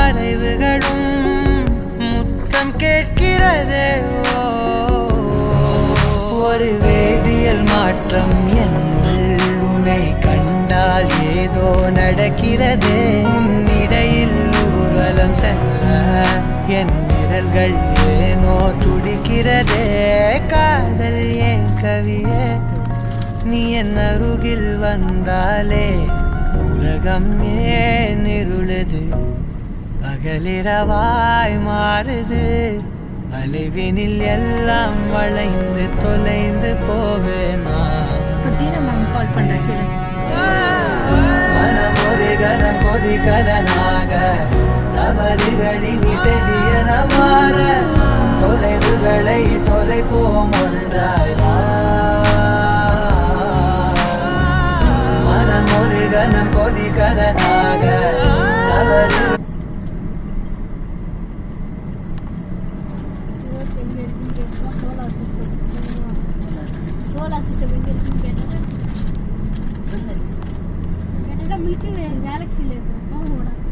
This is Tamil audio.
வரைவுகளும் முத்தம் கேட்கிறதே. ஒரு வேதியியல் மாற்றம் என்னுள் உன்னை கண்டால் ஏதோ நடக்கிறதே. இடையில் ஊர்வலம் செல்ல என் விரல்கள் ஏனோ துடிக்கிறதே. காதல் ஏன் கவியே, நீ என் அருகில் வந்தாலே உலகம் ஏன் இருளுது, பகலிரவாய் மாறுது. அலைவினில் எல்லாம் வளைந்து தொலைந்து போவேனா. மனம் ஒரு கனம் கொதிகலனாக தவறுகளின் இசையன மாற தொலைவுகளை தொலைப்போம் ஒன்றாய். மனம் ஒரு கனம் கொதிகலனாக தவறு கேட்டா மில்கி கேலக்சியில் இருக்கு.